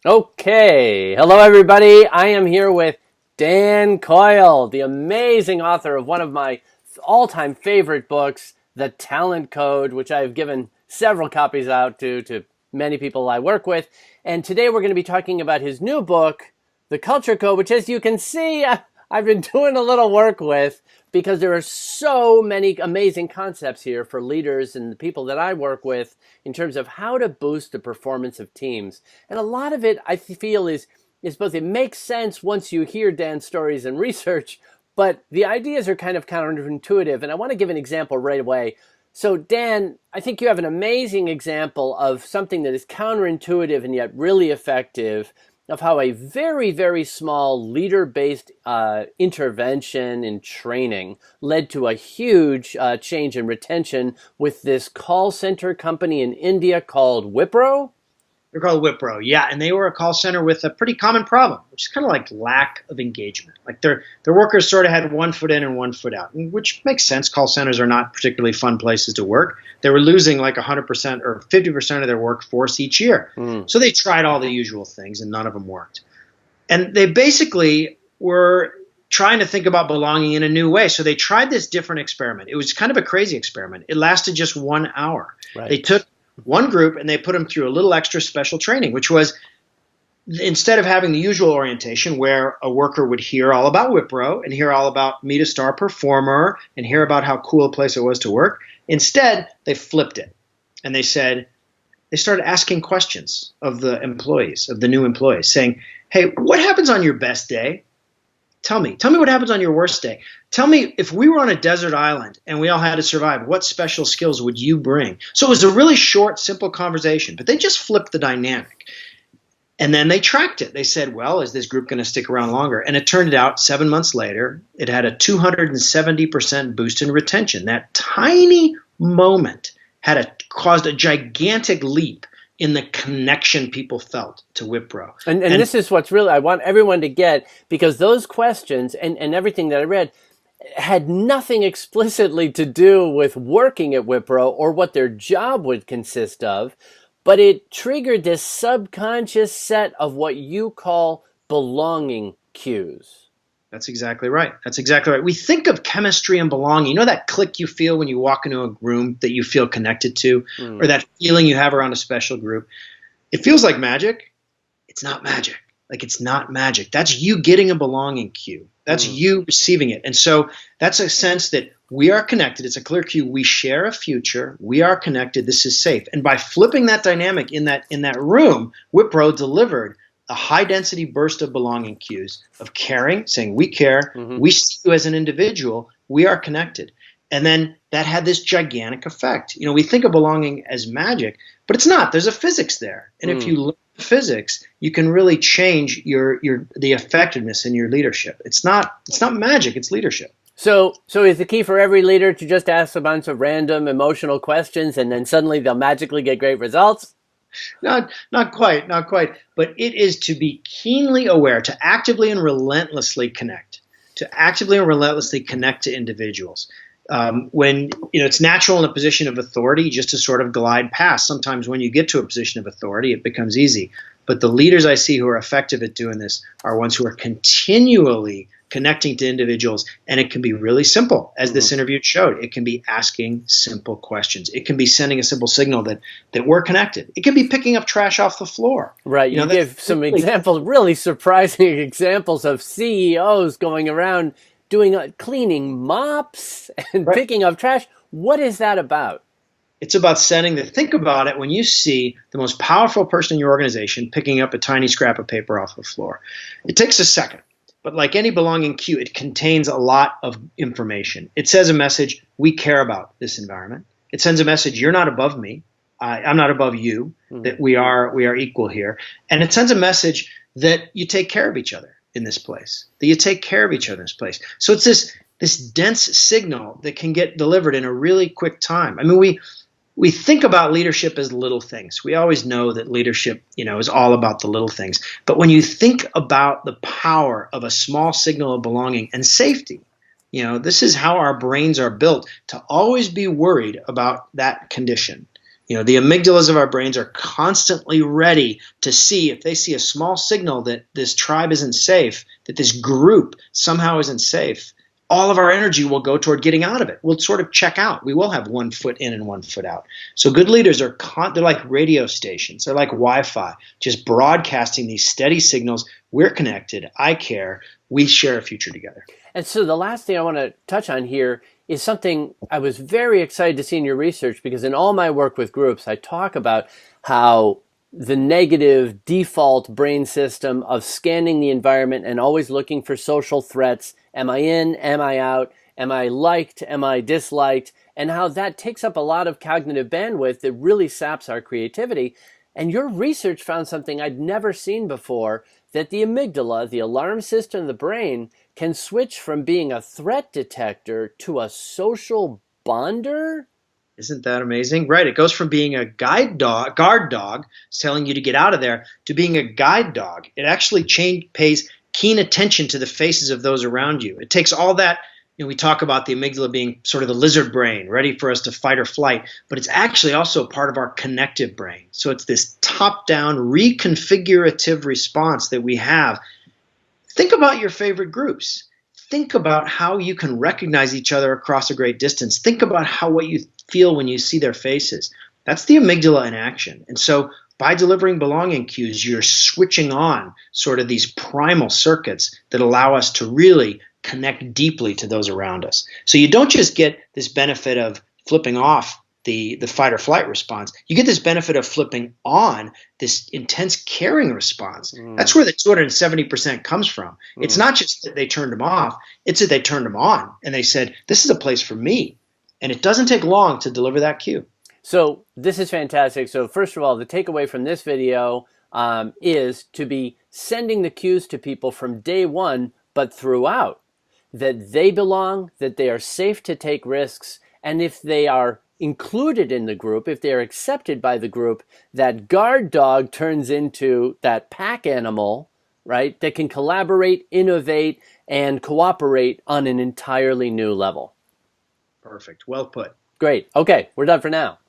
Okay, hello everybody. I am here with Dan Coyle, the amazing author of one of my all-time favorite books, The Talent Code, which I've given several copies out to many people I work with. And today we're going to be talking about his new book, The Culture Code, which, as you can see, I've been doing a little work with because there are so many amazing concepts here for leaders and the people that I work with in terms of how to boost the performance of teams. And a lot of it, I feel, is both it makes sense once you hear Dan's stories and research, but the ideas are kind of counterintuitive. And I want to give an example right away. So, Dan, I think you have an amazing example of something that is counterintuitive and yet really effective, of how a very, very small leader-based intervention in training led to a huge change in retention with this call center company in India called Wipro. They're called Wipro, yeah, and they were a call center with a pretty common problem, which is kind of like lack of engagement. Like their workers sort of had one foot in and one foot out, which makes sense. Call centers are not particularly fun places to work. They were losing like 100% or 50% of their workforce each year. So they tried all the usual things, and none of them worked. And they basically were trying to think about belonging in a new way. So they tried this different experiment. It was kind of a crazy experiment. It lasted just 1 hour. Right. They took one group and they put them through a little extra special training, which was, instead of having the usual orientation where a worker would hear all about Wipro and hear all about meet a star performer and hear about how cool a place it was to work, instead they flipped it. And they started asking questions of the employees, of the new employees, saying, hey, what happens on your best day? Tell me what happens on your worst day. Tell me, if we were on a desert island and we all had to survive, what special skills would you bring? So it was a really short, simple conversation, but they just flipped the dynamic. And then they tracked it. They said, well, is this group going to stick around longer? And it turned out 7 months later, it had a 270% boost in retention. That tiny moment caused a gigantic leap in the connection people felt to Wipro. And this is what's really, I want everyone to get, because those questions and everything that I read had nothing explicitly to do with working at Wipro or what their job would consist of, but it triggered this subconscious set of what you call belonging cues. That's exactly right. That's exactly right. We think of chemistry and belonging. You know that click you feel when you walk into a room that you feel connected to, or that feeling you have around a special group? It feels like magic. It's not magic. Like, it's not magic. That's you getting a belonging cue. That's you receiving it. And so that's a sense that we are connected. It's a clear cue. We share a future. We are connected. This is safe. And by flipping that dynamic in that room, Wipro delivered a high-density burst of belonging cues, of caring, saying we care, we see you as an individual, we are connected. And then that had this gigantic effect. You know, we think of belonging as magic, but it's not. There's a physics there. And if you learn physics, you can really change the effectiveness in your leadership. It's not magic, it's leadership. So is the key for every leader to just ask a bunch of random emotional questions and then suddenly they'll magically get great results? Not quite. But it is to be keenly aware, to actively and relentlessly connect, to individuals. When it's natural in a position of authority just to sort of glide past. Sometimes when you get to a position of authority, it becomes easy. But the leaders I see who are effective at doing this are ones who are continually connecting to individuals, and it can be really simple, as this interview showed. It can be asking simple questions. It can be sending a simple signal that we're connected. It can be picking up trash off the floor. Right. You give some examples, really surprising examples of CEOs going around doing cleaning mops and picking up trash. What is that about? It's about think about it when you see the most powerful person in your organization picking up a tiny scrap of paper off the floor. It takes a second. But like any belonging cue, it contains a lot of information. It says a message, we care about this environment. It sends a message, you're not above me. I'm not above you, that we are equal here. And it sends a message that you take care of each other in this place, So it's this dense signal that can get delivered in a really quick time. I mean, we think about leadership as little things. We always know that leadership, is all about the little things. But when you think about the power of a small signal of belonging and safety, this is how our brains are built, to always be worried about that condition. The amygdalas of our brains are constantly ready to see if they see a small signal that this tribe isn't safe, that this group somehow isn't safe. All of our energy will go toward getting out of it. We'll sort of check out. We will have one foot in and one foot out. So good leaders they're like radio stations. They're like Wi-Fi, just broadcasting these steady signals. We're connected. I care. We share a future together. And so the last thing I want to touch on here is something I was very excited to see in your research, because in all my work with groups, I talk about how the negative default brain system of scanning the environment and always looking for social threats. Am I in? Am I out? Am I liked? Am I disliked? And how that takes up a lot of cognitive bandwidth that really saps our creativity. And your research found something I'd never seen before, that the amygdala, the alarm system of the brain, can switch from being a threat detector to a social bonder? Isn't that amazing? Right. It goes from being a guard dog, telling you to get out of there, to being a guide dog. It actually pays keen attention to the faces of those around you. It takes all that. We talk about the amygdala being sort of the lizard brain, ready for us to fight or flight, but it's actually also part of our connective brain. So it's this top-down reconfigurative response that we have. Think about your favorite groups. Think about how you can recognize each other across a great distance. Think about what you feel when you see their faces. That's the amygdala in action. And so by delivering belonging cues, you're switching on sort of these primal circuits that allow us to really connect deeply to those around us. So you don't just get this benefit of flipping off the fight or flight response. You get this benefit of flipping on this intense caring response. That's where the 270% comes from. It's not just that they turned them off, it's that they turned them on and they said, this is a place for me. And it doesn't take long to deliver that cue. So this is fantastic. So first of all, the takeaway from this video is to be sending the cues to people from day one, but throughout, that they belong, that they are safe to take risks, and if they are included in the group, if they are accepted by the group, that guard dog turns into that pack animal, right, that can collaborate, innovate, and cooperate on an entirely new level. Perfect. Well put. Great. Okay, we're done for now.